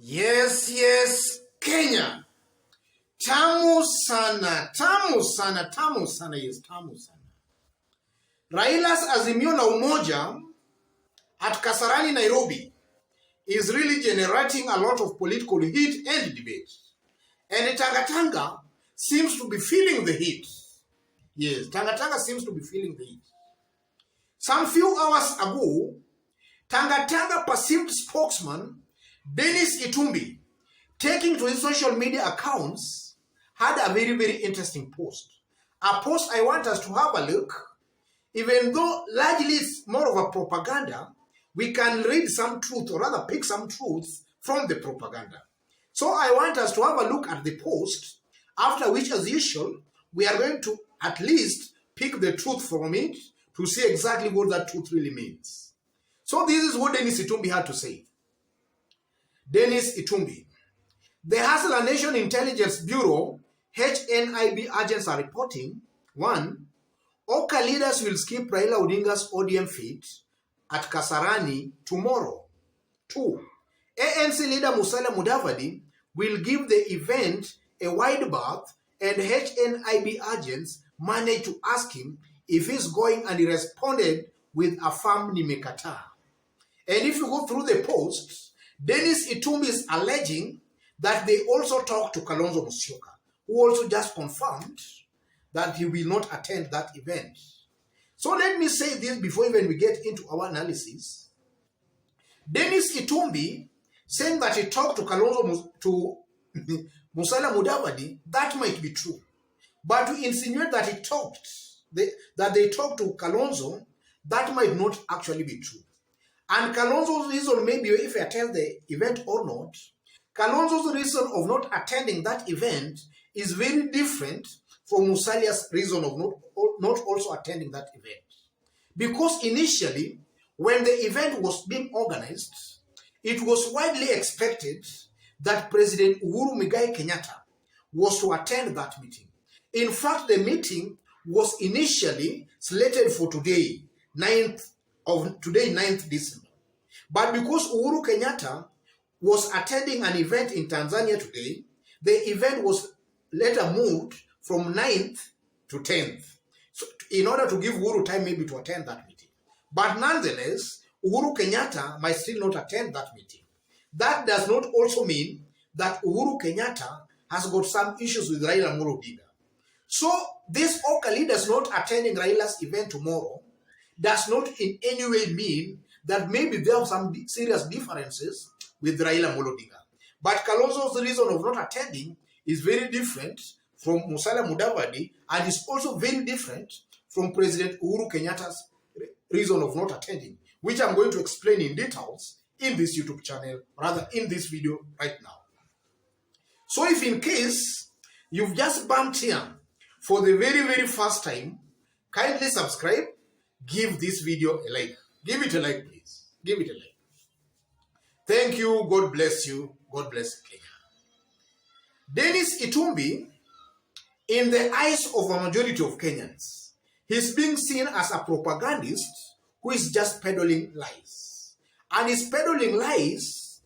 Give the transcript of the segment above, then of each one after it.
Yes, Kenya. Tamu sana, tamu sana, tamu sana, yes, tamu sana. Raila's Azimio na Umoja at Kasarani, Nairobi is really generating a lot of political heat and debate. And Tanga seems to be feeling the heat. Yes, Tanga seems to be feeling the heat. Some few hours ago, Tanga perceived spokesman Denis Itumbi, taking to his social media accounts, had a very interesting post. A post I want us to have a look. Even though largely it's more of a propaganda, we can read some truth, or rather pick some truth from the propaganda. So I want us to have a look at the post, after which, as usual, we are going to at least pick the truth from it to see exactly what that truth really means. So this is what Denis Itumbi had to say. Denis Itumbi. The Hustler Nation Intelligence Bureau, HNIB agents are reporting, 1. Oka leaders will skip Raila Odinga's ODM feat at Kasarani tomorrow. 2. ANC leader Mudavadi will give the event a wide berth, and HNIB agents managed to ask him if he's going, and he responded with a firm nimekata. And if you go through the posts, Denis Itumbi is alleging that they also talked to Kalonzo, who also just confirmed that he will not attend that event. So let me say this before even we get into our analysis. Denis Itumbi saying that he talked to Kalonzo, to Mudavadi, that might be true. But to insinuate that they talked to Kalonzo, that might not actually be true. And Kalonzo's reason, maybe if he attends the event or not, Kalonzo's reason of not attending that event is very different from Musalia's reason of not also attending that event. Because initially, when the event was being organized, it was widely expected that President Uhuru Muigai Kenyatta was to attend that meeting. In fact, the meeting was initially slated for today, 9th December. But because Uhuru Kenyatta was attending an event in Tanzania today, the event was later moved from 9th to 10th. So in order to give Uhuru time maybe to attend that meeting. But nonetheless, Uhuru Kenyatta might still not attend that meeting. That does not also mean that Uhuru Kenyatta has got some issues with Raila Odinga. So this Oka leaders not attending Raila's event tomorrow does not in any way mean that maybe they have some serious differences with Raila Odinga. But Kalonzo's reason of not attending is very different from Mudavadi, and is also very different from President Uhuru Kenyatta's reason of not attending, which I'm going to explain in details in this YouTube channel, rather in this video right now. So if in case you've just bumped here for the very first time, kindly subscribe, give this video a like. Give it a like, please. Give it a like. Thank you. God bless you. God bless Kenya. Denis Itumbi, in the eyes of a majority of Kenyans, he's being seen as a propagandist who is just peddling lies. And he's peddling lies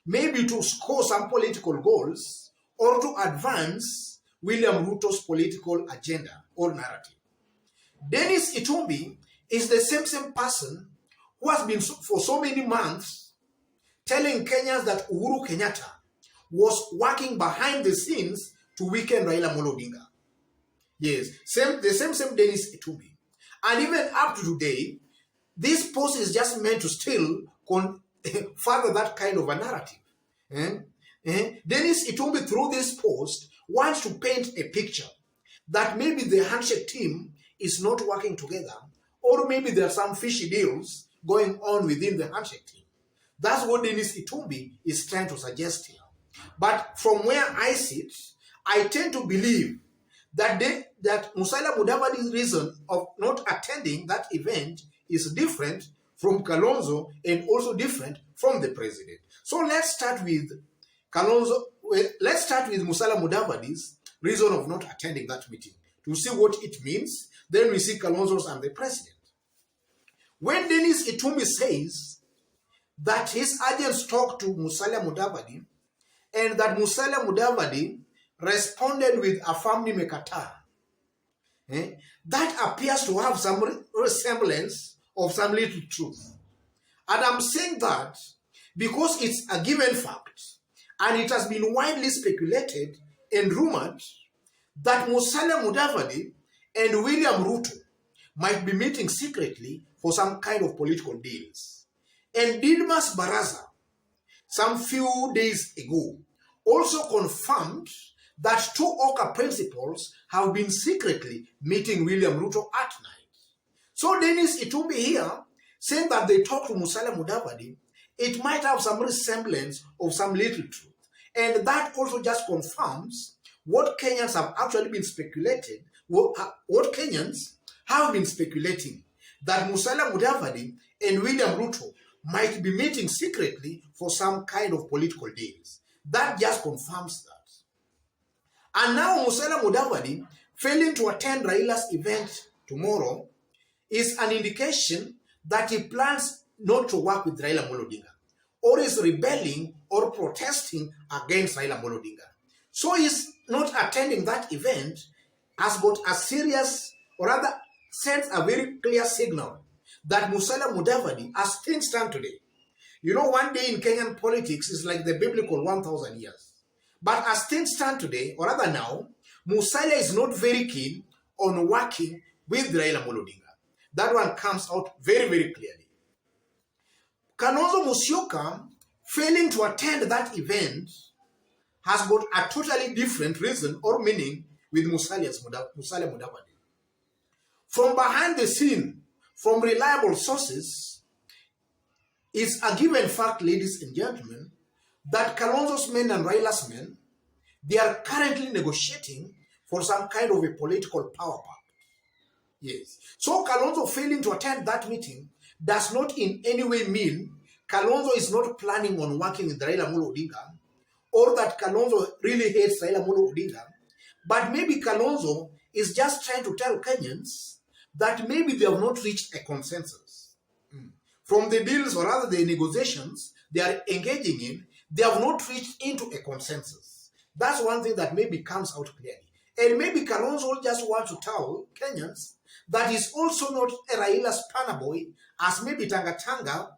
maybe to score some political goals or to advance William Ruto's political agenda or narrative. Denis Itumbi is the same person who has been for so many months telling Kenyans that Uhuru Kenyatta was working behind the scenes to weaken Raila Odinga. Yes, the same Denis Itumbi. And even up to today, this post is just meant to still further that kind of a narrative. Denis Itumbi, through this post, wants to paint a picture that maybe the handshake team is not working together, or maybe there are some fishy deals going on within the handshake team. That's what Denis Itumbi is trying to suggest here. But from where I sit, I tend to believe that Musalia Mudavadi's reason of not attending that event is different from Kalonzo and also different from the president. So let's start with Kalonzo. Let's start with Musalia Mudavadi's reason of not attending that meeting to see what it means. Then we see Kalonzo's and the president. When Denis Itumbi says that his agents talked to Musalia Mudavadi and that Musalia Mudavadi responded with a family mekata. That appears to have some resemblance of some little truth. And I'm saying that because it's a given fact, and it has been widely speculated and rumored that Musalia Mudavadi and William Ruto might be meeting secretly for some kind of political deals. And Didmas Baraza, some few days ago, also confirmed that two Oka principals have been secretly meeting William Ruto at night. So Denis Itumbi here, saying that they talked to Musalia Mudavadi, it might have some resemblance of some little truth. And that also just confirms what Kenyans have actually been speculated, what Kenyans have been speculating, that Musalia Mudavadi and William Ruto might be meeting secretly for some kind of political deals. That just confirms that. And now Musalia Mudavadi failing to attend Raila's event tomorrow is an indication that he plans not to work with Raila Odinga, or is rebelling or protesting against Raila Odinga. So his not attending that event has got a serious, or rather sends a very clear signal that Musalia Mudavadi, as things stand today, you know, one day in Kenyan politics is like the biblical 1,000 years. But as things stand today, or rather now, Musalia is not very keen on working with Raila Odinga. That one comes out very, very clearly. Kalonzo Musyoka failing to attend that event has got a totally different reason or meaning with Musalia Mudavadi. From behind the scene, from reliable sources, it's a given fact, ladies and gentlemen, that Kalonzo's men and Raila's men, they are currently negotiating for some kind of a political power pact. Yes. So Kalonzo failing to attend that meeting does not in any way mean Kalonzo is not planning on working with Raila Odinga, or that Kalonzo really hates Raila Odinga, but maybe Kalonzo is just trying to tell Kenyans that maybe they have not reached a consensus. From the deals, or rather the negotiations they are engaging in, they have not reached into a consensus. That's one thing that maybe comes out clearly. And maybe Kalonzo just wants to tell Kenyans that he's also not a Raila spanner boy, as maybe Tanga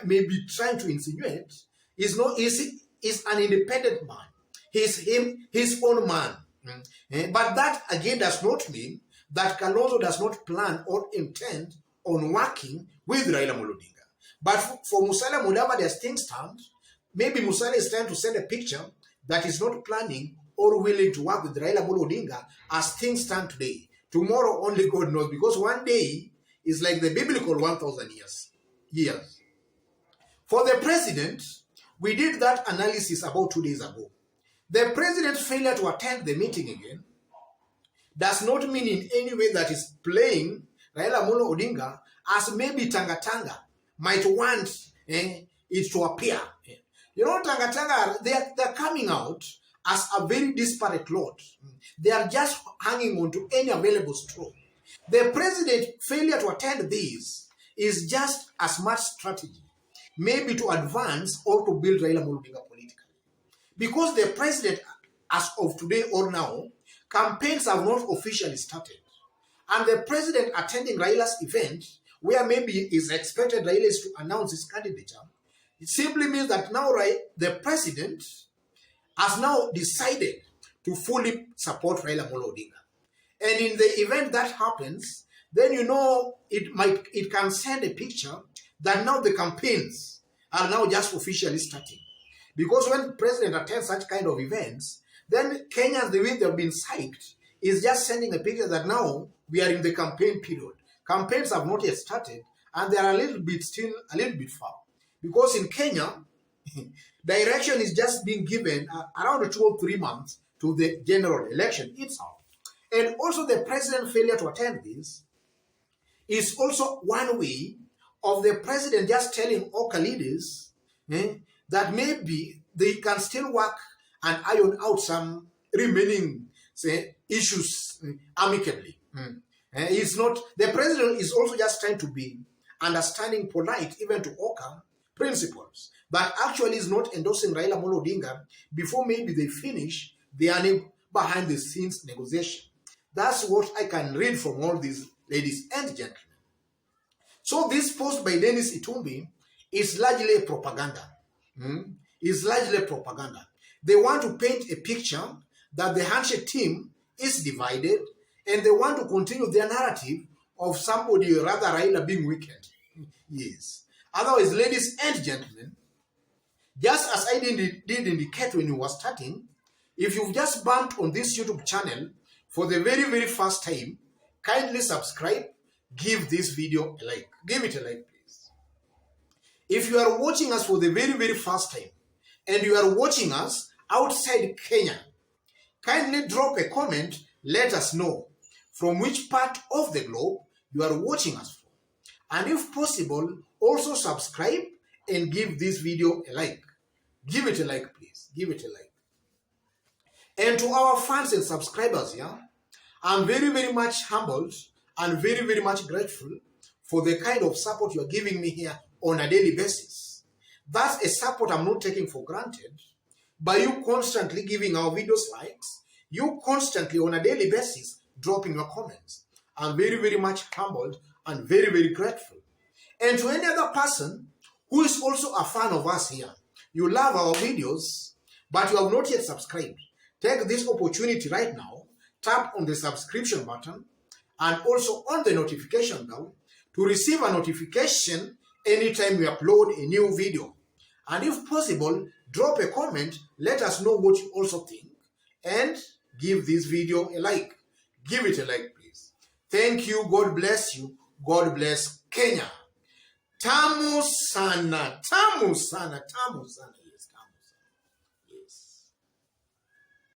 may be trying to insinuate. He's an independent man. He's his own man. But that again does not mean that Kalonzo does not plan or intend on working with Raila Odinga. But for Musalia Mudavadi, as things stand, maybe Musalia is trying to send a picture that is not planning or willing to work with Raila Odinga as things stand today. Tomorrow only God knows, because one day is like the biblical 1,000 years. For the president, we did that analysis about 2 days ago. The president's failure to attend the meeting again does not mean in any way that he's playing Raila Odinga as maybe Tanga might want it to appear. You know, Tanga, they're coming out as a very disparate lot. They are just hanging on to any available straw. The president's failure to attend this is just a smart strategy, maybe to advance or to build Raila Odinga politically. Because the president, as of today or now, campaigns have not officially started. And the president attending Raila's event, where maybe is expected Raila is to announce his candidature, it simply means that now the president has now decided to fully support Raila Odinga. And in the event that happens, then you know it can send a picture that now the campaigns are now just officially starting. Because when the president attends such kind of events, then Kenyans, the way they've been psyched, is just sending a picture that now we are in the campaign period. Campaigns have not yet started, and they are still a little bit far. Because in Kenya, direction is just being given around 2 or 3 months to the general election itself. And also the president's failure to attend this is also one way of the president just telling Oka leaders that maybe they can still work and iron out some remaining issues amicably. The president is also just trying to be understanding, polite, even to Oka, principles that actually is not endorsing Raila Amolo Odinga before maybe they finish their behind the scenes negotiation. That's what I can read from all these ladies and gentlemen. So this post by Denis Itumbi is largely propaganda. Is largely propaganda. They want to paint a picture that the handshake team is divided, and they want to continue their narrative of somebody, rather Raila, being wicked. Yes. Otherwise, ladies and gentlemen, just as I did indicate when you were starting, if you've just bumped on this YouTube channel for the very, very first time, kindly subscribe, give this video a like. Give it a like, please. If you are watching us for the very, very first time, and you are watching us outside Kenya, kindly drop a comment, let us know from which part of the globe you are watching us from. And if possible, also subscribe and give this video a like. Give it a like, please. Give it a like. And to our fans and subscribers here, I'm very, very much humbled and very, very much grateful for the kind of support you are giving me here on a daily basis. That's a support I'm not taking for granted. By you constantly giving our videos likes, you constantly on a daily basis dropping your comments. I'm very, very much humbled and very, very grateful. And to any other person who is also a fan of us here, you love our videos, but you have not yet subscribed, take this opportunity right now, tap on the subscription button and also on the notification bell to receive a notification anytime we upload a new video. And if possible, drop a comment, let us know what you also think, and give this video a like. Give it a like, please. Thank you. God bless you. God bless Kenya. Tamu sana, tamu sana, tamu sana.